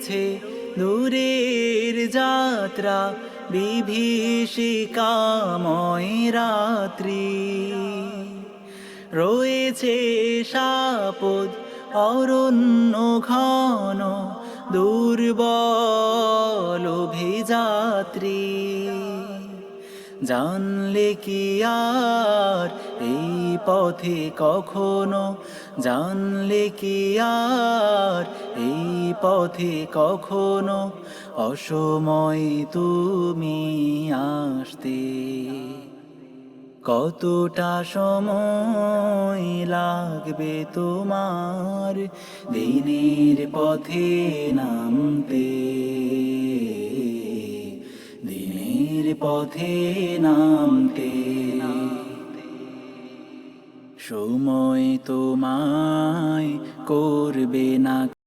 রয়েছে দূরের যাত্রা, বিভীষিকাময় রাত্রি। রয়েছে সাপদ অরণ্য ঘন, দুর্বল অভিযাত্রী। জানলে কি আর এই পথে কখনো, জানলে কি আর এই পথে কখনো অসময় তুমি আসতে। কতটা সময় লাগবে তোমার দিনের পথে নামতে, দিনের পথে নামতে। সময় তোমায় করবে না